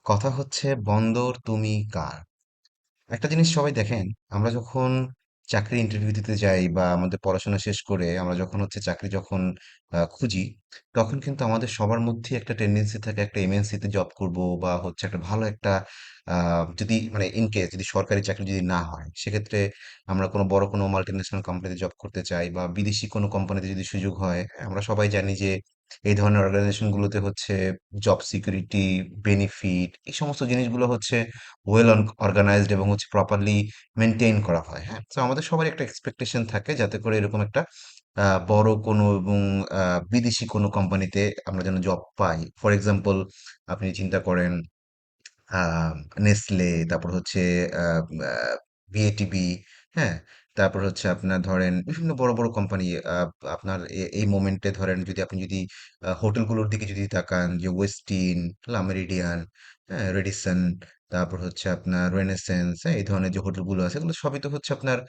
কথা হচ্ছে বন্দর তুমি কার। একটা জিনিস সবাই দেখেন, আমরা যখন চাকরি ইন্টারভিউ দিতে যাই বা আমাদের পড়াশোনা শেষ করে আমরা যখন চাকরি যখন খুঁজি, তখন কিন্তু আমাদের সবার মধ্যে একটা টেন্ডেন্সি থাকে একটা এমএনসিতে জব করব বা একটা ভালো একটা যদি মানে ইন কেস যদি সরকারি চাকরি যদি না হয় সেক্ষেত্রে আমরা কোনো বড় কোনো মাল্টিন্যাশনাল কোম্পানিতে জব করতে চাই বা বিদেশি কোনো কোম্পানিতে যদি সুযোগ হয়। আমরা সবাই জানি যে এই ধরনের অর্গানাইজেশনগুলোতে জব সিকিউরিটি, বেনিফিট, এই সমস্ত জিনিসগুলো ওয়েল অর্গানাইজড এবং প্রপারলি মেনটেন করা হয়। হ্যাঁ, তো আমাদের সবার একটা এক্সপেকটেশন থাকে যাতে করে এরকম একটা বড় কোনো এবং বিদেশি কোনো কোম্পানিতে আমরা যেন জব পাই। ফর এক্সাম্পল, আপনি চিন্তা করেন নেসলে, তারপর বিএটিবি, হ্যাঁ, তারপর আপনার ধরেন বিভিন্ন বড় বড় কোম্পানি। আপনার এই মোমেন্টে ধরেন যদি আপনি যদি হোটেলগুলোর দিকে যদি তাকান, যে ওয়েস্টিন, লা মেরিডিয়ান, হ্যাঁ, রেডিসন, তারপর আপনার রেনেসেন্স, হ্যাঁ, এই ধরনের যে হোটেলগুলো আছে এগুলো সবই তো আপনার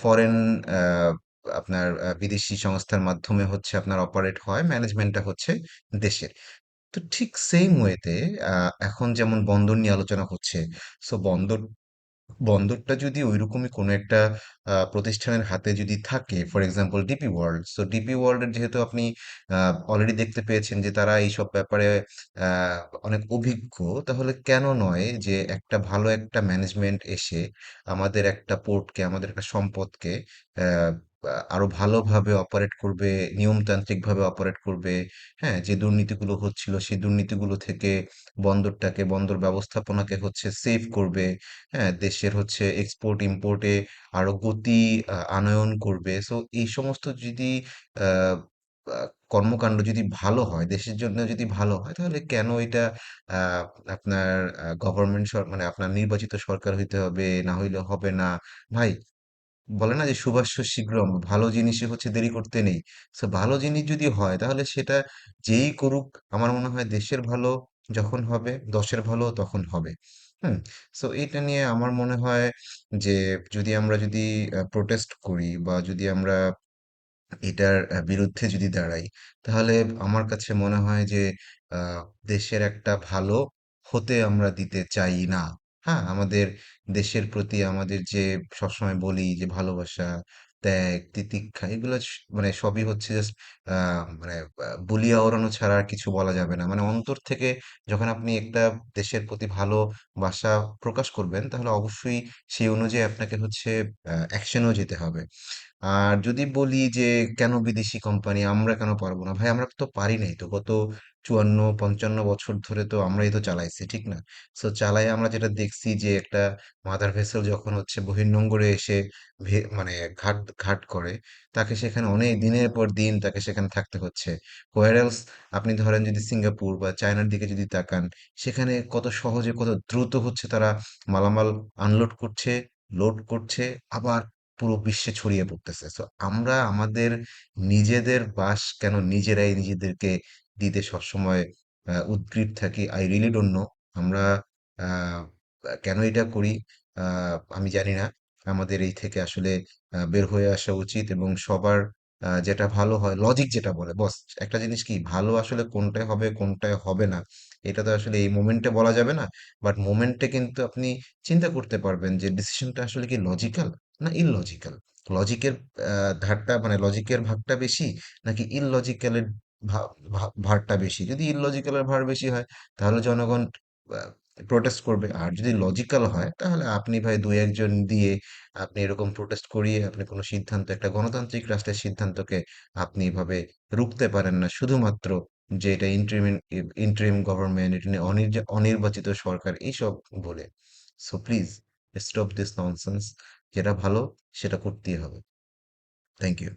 ফরেন, আপনার বিদেশি সংস্থার মাধ্যমে আপনার অপারেট হয়, ম্যানেজমেন্টটা দেশের। তো ঠিক সেম ওয়েতে এখন যেমন বন্দর নিয়ে আলোচনা হচ্ছে। সো বন্দরটা যদি ওইরকমই কোনো একটা প্রতিষ্ঠানের হাতে যদি থাকে, for example DP world, so DP ওয়ার্ল্ডের যেহেতু আপনি অলরেডি দেখতে পেয়েছেন যে তারা এইসব ব্যাপারে আহ, অনেক অভিজ্ঞ, তাহলে কেন নয় যে একটা ভালো একটা ম্যানেজমেন্ট এসে আমাদের একটা পোর্টকে, আমাদের একটা সম্পদকে আহ, আরো ভালোভাবে অপারেট করবে, নিয়মতান্ত্রিক ভাবে অপারেট করবে। হ্যাঁ, যে দুর্নীতিগুলো হচ্ছিল সেই দুর্নীতিগুলো থেকে বন্দরটাকে, বন্দর ব্যবস্থাপনাকে সেভ করবে। হ্যাঁ, দেশের এক্সপোর্ট ইম্পোর্টে আরো গতি আনয়ন করবে। সো এই সমস্ত যদি আহ, আহ, কর্মকাণ্ড যদি ভালো হয়, দেশের জন্য যদি ভালো হয়, তাহলে কেন এটা আহ, আপনার গভর্নমেন্ট মানে আপনার নির্বাচিত সরকার হইতে হবে, না হইলে হবে না? ভাই, বলে না যে শুভাস্য শীঘ্রম, ভালো জিনিসে দেরি করতে নেই। সো ভালো জিনিস যদি হয় তাহলে সেটা যেই করুক, আমার মনে হয় দেশের ভালো যখন হবে, দশের ভালো তখন হবে। হুম। সো এটা নিয়ে আমার মনে হয় যে যদি প্রোটেস্ট করি বা যদি আমরা এটার বিরুদ্ধে যদি দাঁড়াই, তাহলে আমার কাছে মনে হয় যে আহ, দেশের একটা ভালো হতে আমরা দিতে চাই না। হ্যাঁ, আমাদের দেশের প্রতি আমাদের যে সবসময় বলি যে ভালোবাসা, ত্যাগ, তিতিক্ষা, এগুলো মানে সবই জাস্ট মানে বলিয়া ওড়ানো ছাড়া আর কিছু বলা যাবে না। মানে অন্তর থেকে যখন আপনি একটা দেশের প্রতি ভালোবাসা প্রকাশ করবেন, তাহলে অবশ্যই সেই অনুযায়ী আপনাকে অ্যাকশনেও যেতে হবে। আর যদি বলি যে কেন বিদেশি কোম্পানি, আমরা কেন পারবো না? ভাই, আমরা তো পারি নাই তো। গত 54-55 বছর ধরে তো আমরাই তো চালাইছি, ঠিক না? সো চালাই আমরা যেটা দেখছি যে একটা মাদার ভেসেল যখন বহির্নোঙরে এসে মানে ঘাট ঘাট করে, তাকে সেখানে অনেক দিনের পর দিন তাকে সেখানে থাকতে হচ্ছে। হোয়ার আপনি ধরেন যদি সিঙ্গাপুর বা চায়নার দিকে যদি তাকান, সেখানে কত সহজে কত দ্রুত তারা মালামাল আনলোড করছে, লোড করছে, আবার পুরো বিশ্বে ছড়িয়ে পড়তেছে। সো আমরা আমাদের নিজেদের বাস কেন নিজেরাই নিজেদেরকে দিতে সবসময় উদগ্রীব থাকি? I really don't know. আমরা আহ, কেন এটা করি? আমি জানি না। আমাদের এই থেকে আসলে বের হয়ে আসা উচিত এবং সবার যেটা ভালো হয়, লজিক যেটা বলে, বস, একটা জিনিস কি ভালো আসলে কোনটায় হবে কোনটায় হবে না, এটা তো আসলে এই মোমেন্টে বলা যাবে না। বাট মোমেন্টে কিন্তু আপনি চিন্তা করতে পারবেন যে ডিসিশনটা আসলে কি লজিক্যাল না ইললজিক্যাল। লজিকের ধারটা মানে লজিকের ভাগটা বেশি, নাকি ইললজিক্যালের ভারটা বেশি? যদি ইললজিক্যালের ভার বেশি হয়, তাহলে জনগণ প্রোটেস্ট করবে। আর যদি লজিক্যাল হয়, তাহলে আপনি ভাই দুই একজন দিয়ে আপনি এরকম প্রোটেস্ট করিয়ে আপনি কোনো সিদ্ধান্ত, একটা গণতান্ত্রিক রাষ্ট্রের সিদ্ধান্তকে আপনি এভাবে রুখতে পারেন না, শুধুমাত্র যে এটা ইন্টারিম গভর্নমেন্ট, এটা অনির্বাচিত সরকার, এইসব বলে। So please stop this nonsense. যেটা ভালো সেটা করতেই হবে। Thank you.